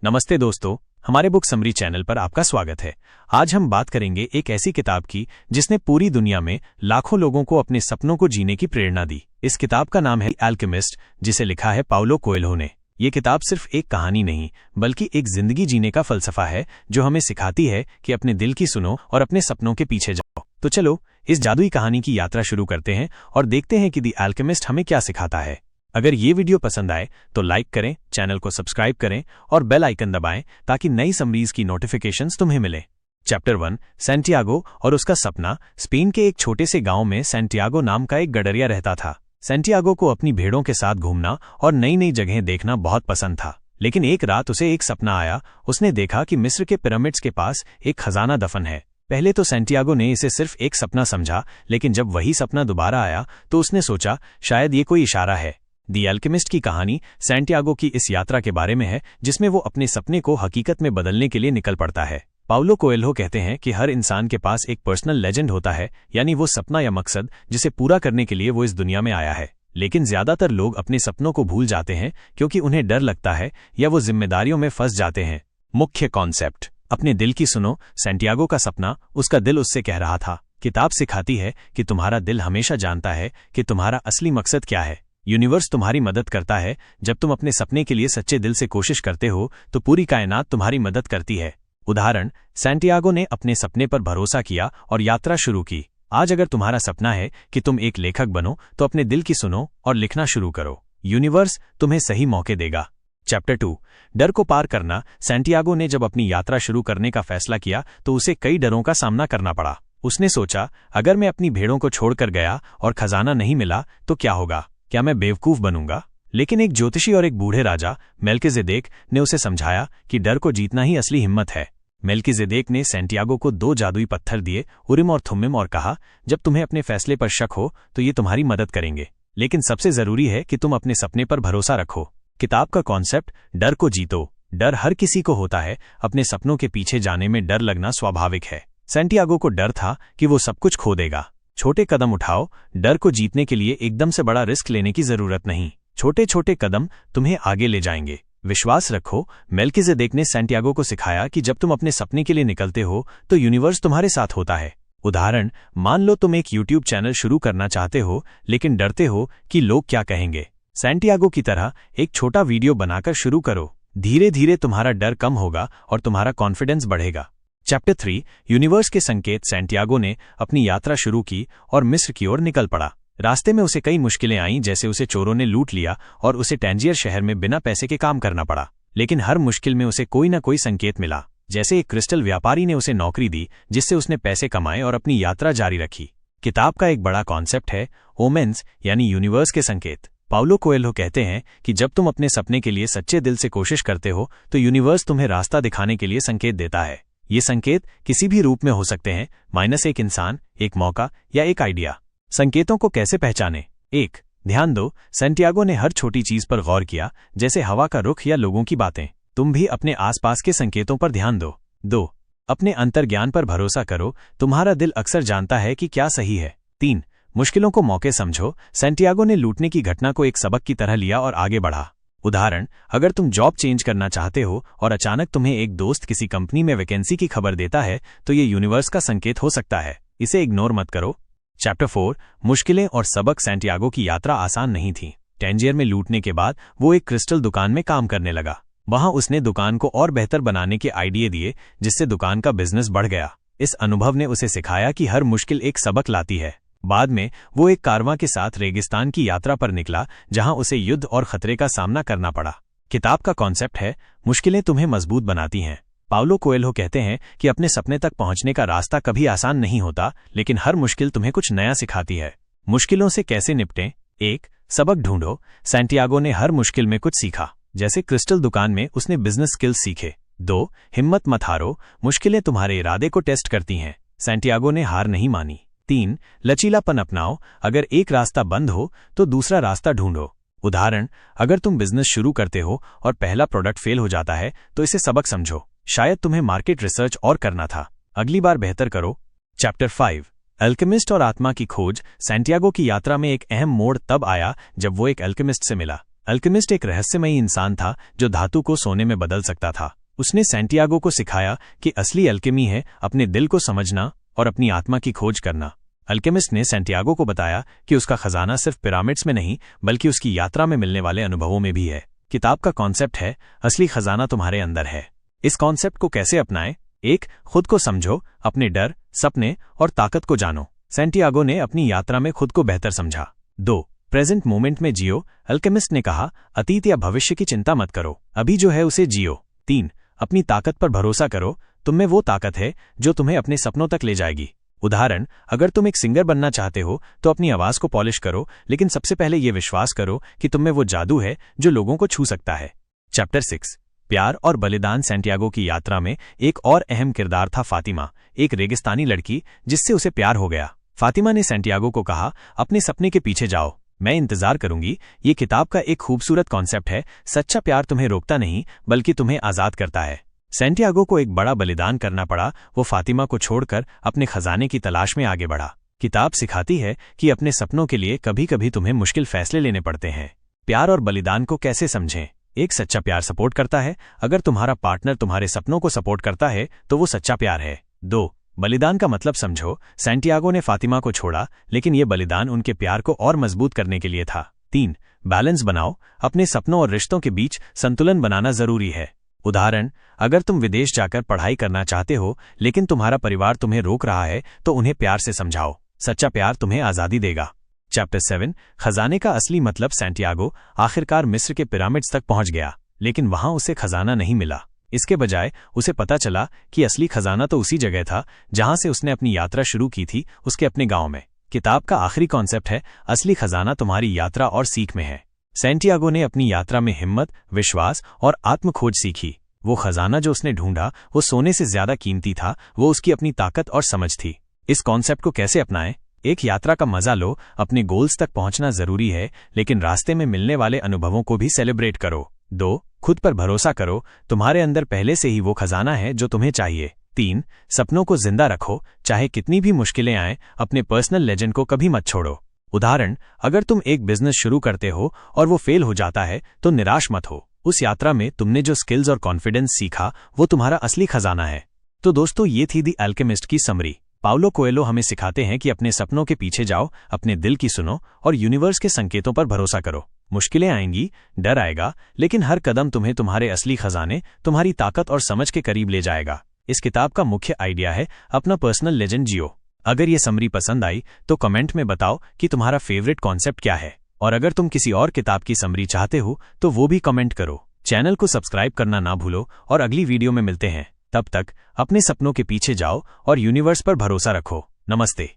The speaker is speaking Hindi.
नमस्ते दोस्तों, हमारे बुक समरी चैनल पर आपका स्वागत है। आज हम बात करेंगे एक ऐसी किताब की जिसने पूरी दुनिया में लाखों लोगों को अपने सपनों को जीने की प्रेरणा दी। इस किताब का नाम है अल्केमिस्ट, जिसे लिखा है पाउलो कोएल्हो ने। ये किताब सिर्फ एक कहानी नहीं बल्कि एक जिंदगी जीने का फलसफा है जो हमें सिखाती है कि अपने दिल की सुनो और अपने सपनों के पीछे जाओ। तो चलो इस जादुई कहानी की यात्रा शुरू करते हैं और देखते हैं कि द अल्केमिस्ट हमें क्या सिखाता है। अगर ये वीडियो पसंद आए तो लाइक करें, चैनल को सब्सक्राइब करें और बेल आइकन दबाएं ताकि नई समरीज की नोटिफिकेशंस तुम्हें मिले। चैप्टर 1, सैंटियागो और उसका सपना। स्पेन के एक छोटे से गांव में सैंटियागो नाम का एक गडरिया रहता था। सैंटियागो को अपनी भेड़ों के साथ घूमना और नई नई जगहें देखना बहुत पसंद था। लेकिन एक रात उसे एक सपना आया। उसने देखा कि मिस्र के पिरामिड्स के पास एक खजाना दफन है। पहले तो सैंटियागो ने इसे सिर्फ एक सपना समझा, लेकिन जब वही सपना दोबारा आया तो उसने सोचा शायद ये कोई इशारा है। द अल्केमिस्ट की कहानी सैंटियागो की इस यात्रा के बारे में है जिसमें वो अपने सपने को हकीकत में बदलने के लिए निकल पड़ता है। पाउलो कोएल्हो कहते हैं कि हर इंसान के पास एक पर्सनल लेजेंड होता है, यानी वो सपना या मकसद जिसे पूरा करने के लिए वो इस दुनिया में आया है। लेकिन ज्यादातर लोग अपने सपनों को भूल जाते हैं क्योंकि उन्हें डर लगता है या वो जिम्मेदारियों में फंस जाते हैं। मुख्य कॉन्सेप्ट, अपने दिल की सुनो। सैंटियागो का सपना, उसका दिल उससे कह रहा था। किताब सिखाती है कि तुम्हारा दिल हमेशा जानता है कि तुम्हारा असली मकसद क्या है। यूनिवर्स तुम्हारी मदद करता है। जब तुम अपने सपने के लिए सच्चे दिल से कोशिश करते हो तो पूरी कायनात तुम्हारी मदद करती है। उदाहरण, सैंटियागो ने अपने सपने पर भरोसा किया और यात्रा शुरू की। आज अगर तुम्हारा सपना है कि तुम एक लेखक बनो तो अपने दिल की सुनो और लिखना शुरू करो। यूनिवर्स तुम्हें सही मौके देगा। चैप्टर 2, डर को पार करना। सैंटियागो ने जब अपनी यात्रा शुरू करने का फैसला किया तो उसे कई डरों का सामना करना पड़ा। उसने सोचा, अगर मैं अपनी भेड़ों को छोड़कर गया और खजाना नहीं मिला तो क्या होगा? क्या मैं बेवकूफ बनूंगा? लेकिन एक ज्योतिषी और एक बूढ़े राजा मेल्किजेदेक ने उसे समझाया कि डर को जीतना ही असली हिम्मत है। मेल्किजेदेक ने सैंटियागो को 2 जादुई पत्थर दिए, उरिम और थुम्मिम, और कहा, जब तुम्हें अपने फैसले पर शक हो तो ये तुम्हारी मदद करेंगे, लेकिन सबसे जरूरी है कि तुम अपने सपने पर भरोसा रखो। किताब का कॉन्सेप्ट, डर को जीतो। डर हर किसी को होता है। अपने सपनों के पीछे जाने में डर लगना स्वाभाविक है। सैंटियागो को डर था कि वो सब कुछ खो देगा। छोटे कदम उठाओ। डर को जीतने के लिए एकदम से बड़ा रिस्क लेने की जरूरत नहीं। छोटे छोटे कदम तुम्हें आगे ले जाएंगे। विश्वास रखो। मेल्किजेदेक ने सैंटियागो को सिखाया कि जब तुम अपने सपने के लिए निकलते हो तो यूनिवर्स तुम्हारे साथ होता है। उदाहरण, मान लो तुम एक यूट्यूब चैनल शुरू करना चाहते हो लेकिन डरते हो कि लोग क्या कहेंगे। सैंटियागो की तरह एक छोटा वीडियो बनाकर शुरू करो। धीरे धीरे तुम्हारा डर कम होगा और तुम्हारा कॉन्फिडेंस बढ़ेगा। चैप्टर 3, यूनिवर्स के संकेत। सैंटियागो ने अपनी यात्रा शुरू की और मिस्र की ओर निकल पड़ा। रास्ते में उसे कई मुश्किलें आईं, जैसे उसे चोरों ने लूट लिया और उसे टैंजियर शहर में बिना पैसे के काम करना पड़ा। लेकिन हर मुश्किल में उसे कोई न कोई संकेत मिला। जैसे एक क्रिस्टल व्यापारी ने उसे नौकरी दी जिससे उसने पैसे कमाए और अपनी यात्रा जारी रखी। किताब का एक बड़ा कॉन्सेप्ट है ओमेन्स, यानी यूनिवर्स के संकेत। पाउलो कोएल्हो कहते हैं कि जब तुम अपने सपने के लिए सच्चे दिल से कोशिश करते हो तो यूनिवर्स तुम्हें रास्ता दिखाने के लिए संकेत देता है। ये संकेत किसी भी रूप में हो सकते हैं, -1 इंसान, एक मौका या एक आइडिया। संकेतों को कैसे पहचाने? 1, ध्यान दो। सैंटियागो ने हर छोटी चीज पर गौर किया, जैसे हवा का रुख या लोगों की बातें। तुम भी अपने आसपास के संकेतों पर ध्यान दो। 2, अपने अंतर्ज्ञान पर भरोसा करो। तुम्हारा दिल अक्सर जानता है कि क्या सही है। 3, मुश्किलों को मौके समझो। सैंटियागो ने लूटने की घटना को एक सबक की तरह लिया और आगे बढ़ा। उदाहरण, अगर तुम जॉब चेंज करना चाहते हो और अचानक तुम्हें एक दोस्त किसी कंपनी में वैकेंसी की खबर देता है तो ये यूनिवर्स का संकेत हो सकता है। इसे इग्नोर मत करो। चैप्टर 4, मुश्किलें और सबक। सैंटियागो की यात्रा आसान नहीं थी। टैंजियर में लूटने के बाद वो एक क्रिस्टल दुकान में काम करने लगा। वहां उसने दुकान को और बेहतर बनाने के आइडिया दिए जिससे दुकान का बिजनेस बढ़ गया। इस अनुभव ने उसे सिखाया कि हर मुश्किल एक सबक लाती है। बाद में वो एक कारवां के साथ रेगिस्तान की यात्रा पर निकला जहां उसे युद्ध और खतरे का सामना करना पड़ा। किताब का कॉन्सेप्ट है मुश्किलें तुम्हें मजबूत बनाती हैं। पाउलो कोएल्हो कहते हैं कि अपने सपने तक पहुंचने का रास्ता कभी आसान नहीं होता, लेकिन हर मुश्किल तुम्हें कुछ नया सिखाती है। मुश्किलों से कैसे निपटें? 1, सबक ढूंढो। सैंटियागो ने हर मुश्किल में कुछ सीखा। जैसे क्रिस्टल दुकान में उसने बिजनेस स्किल्स सीखे। 2, हिम्मत मत हारो। मुश्किलें तुम्हारे इरादे को टेस्ट करती हैं। सैंटियागो ने हार नहीं मानी। 3, लचीलापन अपनाओ। अगर एक रास्ता बंद हो तो दूसरा रास्ता ढूंढो। उदाहरण, अगर तुम बिजनेस शुरू करते हो और पहला प्रोडक्ट फेल हो जाता है तो इसे सबक समझो। शायद तुम्हें मार्केट रिसर्च और करना था। अगली बार बेहतर करो। चैप्टर 5, अल्केमिस्ट और आत्मा की खोज। सैंटियागो की यात्रा में एक अहम मोड़ तब आया जब वो एक अल्केमिस्ट से मिला। अल्केमिस्ट एक रहस्यमयी इंसान था जो धातु को सोने में बदल सकता था। उसने सैंटियागो को सिखाया कि असली अल्केमी है अपने दिल को समझना और अपनी आत्मा की खोज करना। अल्केमिस्ट ने सैंटियागो को बताया कि उसका खजाना सिर्फ पिरामिड्स में नहीं बल्कि उसकी यात्रा में मिलने वाले अनुभवों में भी है। किताब का कॉन्सेप्ट है असली खजाना तुम्हारे अंदर है। इस कॉन्सेप्ट को कैसे अपनाएं? 1. खुद को समझो, अपने डर, सपने और ताकत को जानो। सैंटियागो ने अपनी यात्रा में खुद को बेहतर समझा। 2. प्रेजेंट मोमेंट में जियो। अल्केमिस्ट ने कहा, अतीत या भविष्य की चिंता मत करो, अभी जो है उसे जियो। 3. अपनी ताकत पर भरोसा करो, तुम में वो ताकत है जो तुम्हें अपने सपनों तक ले जाएगी। उदाहरण, अगर तुम एक सिंगर बनना चाहते हो तो अपनी आवाज को पॉलिश करो, लेकिन सबसे पहले ये विश्वास करो कि तुम में वो जादू है जो लोगों को छू सकता है। चैप्टर 6, प्यार और बलिदान। सैंटियागो की यात्रा में एक और अहम किरदार था फातिमा, एक रेगिस्तानी लड़की जिससे उसे प्यार हो गया। फातिमा ने सैंटियागो को कहा, अपने सपने के पीछे जाओ, मैं इंतजार करूंगी। ये किताब का एक खूबसूरत कॉन्सेप्ट है। सच्चा प्यार तुम्हें रोकता नहीं बल्कि तुम्हें आजाद करता है। सैंटियागो को एक बड़ा बलिदान करना पड़ा। वो फातिमा को छोड़कर अपने खजाने की तलाश में आगे बढ़ा। किताब सिखाती है कि अपने सपनों के लिए कभी कभी तुम्हें मुश्किल फैसले लेने पड़ते हैं। प्यार और बलिदान को कैसे समझें? 1. सच्चा प्यार सपोर्ट करता है। अगर तुम्हारा पार्टनर तुम्हारे सपनों को सपोर्ट करता है तो वो सच्चा प्यार है। 2. बलिदान का मतलब समझो। सैंटियागो ने फातिमा को छोड़ा, लेकिन ये बलिदान उनके प्यार को और मजबूत करने के लिए था। 3. बैलेंस बनाओ। अपने सपनों और रिश्तों के बीच संतुलन बनाना जरूरी है। उदाहरण, अगर तुम विदेश जाकर पढ़ाई करना चाहते हो लेकिन तुम्हारा परिवार तुम्हें रोक रहा है तो उन्हें प्यार से समझाओ। सच्चा प्यार तुम्हें आजादी देगा। चैप्टर 7, खजाने का असली मतलब। सैंटियागो आखिरकार मिस्र के पिरामिड्स तक पहुंच गया, लेकिन वहां उसे खजाना नहीं मिला। इसके बजाय उसे पता चला कि असली खजाना तो उसी जगह था जहां से उसने अपनी यात्रा शुरू की थी, उसके अपने गांव में। किताब का आखिरी कॉन्सेप्ट है, असली खजाना तुम्हारी यात्रा और सीख में है। सैंटियागो ने अपनी यात्रा में हिम्मत, विश्वास और आत्मखोज सीखी। वो खजाना जो उसने ढूंढा वो सोने से ज्यादा कीमती था, वो उसकी अपनी ताकत और समझ थी। इस कॉन्सेप्ट को कैसे अपनाएं? 1. यात्रा का मजा लो। अपने गोल्स तक पहुंचना जरूरी है, लेकिन रास्ते में मिलने वाले अनुभवों को भी सेलिब्रेट करो। 2. खुद पर भरोसा करो, तुम्हारे अंदर पहले से ही वो खजाना है जो तुम्हें चाहिए। 3. सपनों को जिंदा रखो, चाहे कितनी भी मुश्किलें आएं, अपने पर्सनल लेजेंड को कभी मत छोड़ो। उदाहरण, अगर तुम एक बिजनेस शुरू करते हो और वो फेल हो जाता है तो निराश मत हो। उस यात्रा में तुमने जो स्किल्स और कॉन्फिडेंस सीखा वो तुम्हारा असली खजाना है। तो दोस्तों, ये थी द अल्केमिस्ट की समरी। पाउलो कोएल्हो हमें सिखाते हैं कि अपने सपनों के पीछे जाओ, अपने दिल की सुनो और यूनिवर्स के संकेतों पर भरोसा करो। मुश्किलें आएंगी, डर आएगा, लेकिन हर कदम तुम्हें तुम्हारे असली खजाने, तुम्हारी ताकत और समझ के करीब ले जाएगा। इस किताब का मुख्य आइडिया है अपना पर्सनल लेजेंड जियो। अगर ये समरी पसंद आई तो कमेंट में बताओ कि तुम्हारा फेवरेट कॉन्सेप्ट क्या है, और अगर तुम किसी और किताब की समरी चाहते हो तो वो भी कमेंट करो। चैनल को सब्सक्राइब करना ना भूलो और अगली वीडियो में मिलते हैं। तब तक अपने सपनों के पीछे जाओ और यूनिवर्स पर भरोसा रखो। नमस्ते।